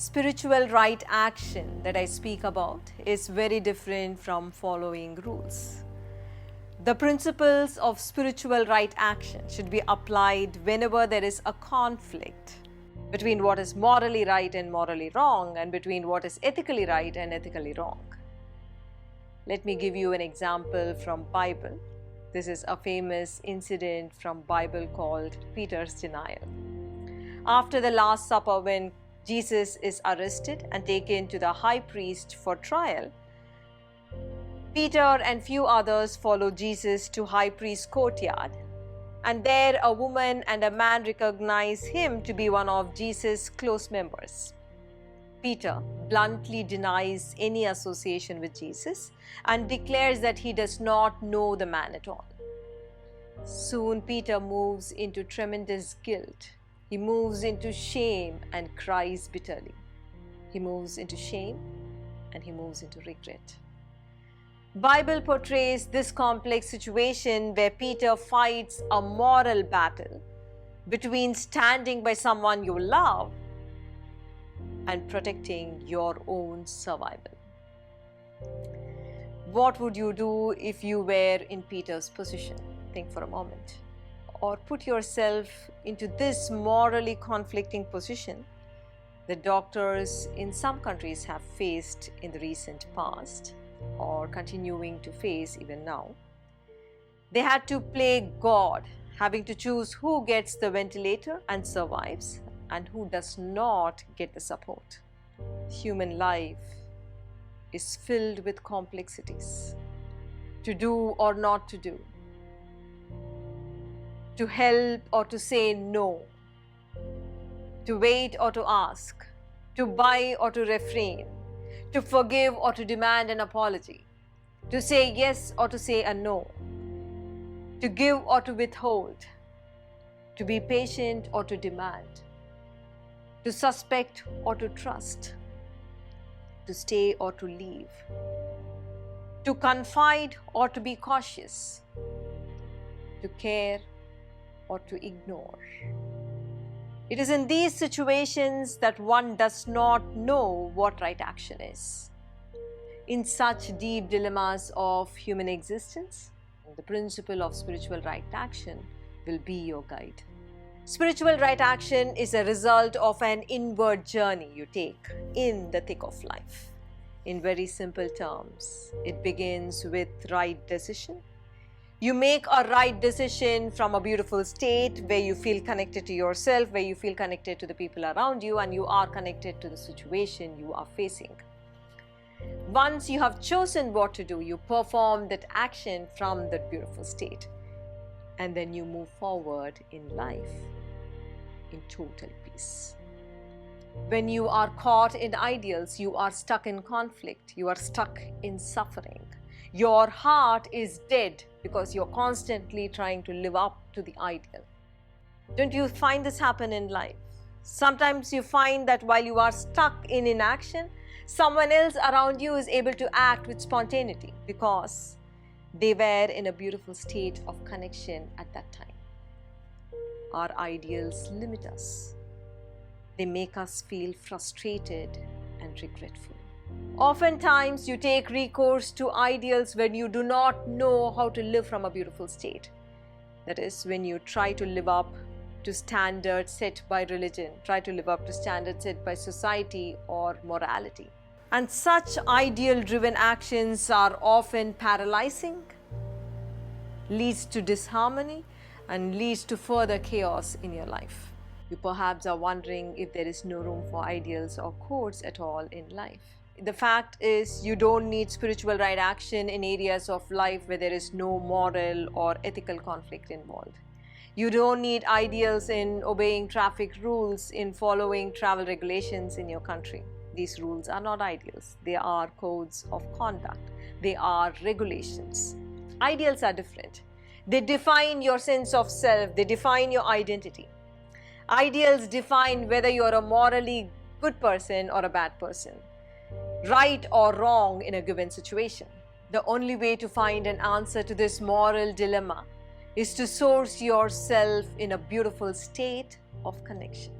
spiritual right action that I speak about is very different from following rules. The principles of spiritual right action should be applied whenever there is a conflict between what is morally right and morally wrong, and between what is ethically right and ethically wrong. Let me give you an example from Bible. This is a famous incident from Bible called Peter's denial. After the Last Supper, when Jesus is arrested and taken to the high priest for trial, Peter and few others follow Jesus to high priest's courtyard, and there a woman and a man recognize him to be one of Jesus' close members. Peter bluntly denies any association with Jesus and declares that he does not know the man at all. Soon Peter moves into tremendous guilt. He moves into shame and cries bitterly. He moves into shame and he moves into regret. Bible portrays this complex situation where Peter fights a moral battle between standing by someone you love and protecting your own survival. What would you do if you were in Peter's position? Think for a moment. Or put yourself into this morally conflicting position that doctors in some countries have faced in the recent past or continuing to face even now. They had to play God, having to choose who gets the ventilator and survives and who does not get the support. Human life is filled with complexities. To do or not to do, to help or to say no, to wait or to ask, to buy or to refrain, to forgive or to demand an apology, to say yes or to say a no, to give or to withhold, to be patient or to demand, to suspect or to trust, to stay or to leave, to confide or to be cautious, to care or to ignore. It is in these situations that one does not know what right action is. In such deep dilemmas of human existence, the principle of spiritual right action will be your guide. Spiritual right action is a result of an inward journey you take in the thick of life. In very simple terms, it begins with right decision. You make a right decision from a beautiful state where you feel connected to yourself, where you feel connected to the people around you, and you are connected to the situation you are facing. Once you have chosen what to do, you perform that action from that beautiful state. And then you move forward in life in total peace. When you are caught in ideals, you are stuck in conflict, you are stuck in suffering. Your heart is dead because you're constantly trying to live up to the ideal. Don't you find this happen in life? Sometimes you find that while you are stuck in inaction, someone else around you is able to act with spontaneity because they were in a beautiful state of connection at that time. Our ideals limit us. They make us feel frustrated and regretful. Oftentimes, you take recourse to ideals when you do not know how to live from a beautiful state. That is, when you try to live up to standards set by religion, try to live up to standards set by society or morality. And such ideal-driven actions are often paralyzing, leads to disharmony, and leads to further chaos in your life. You perhaps are wondering if there is no room for ideals or codes at all in life. The fact is, you don't need spiritual right action in areas of life where there is no moral or ethical conflict involved. You don't need ideals in obeying traffic rules, in following travel regulations in your country. These rules are not ideals. They are codes of conduct. They are regulations. Ideals are different. They define your sense of self. They define your identity. Ideals define whether you're a morally good person or a bad person, right or wrong in a given situation. The only way to find an answer to this moral dilemma is to source yourself in a beautiful state of connection.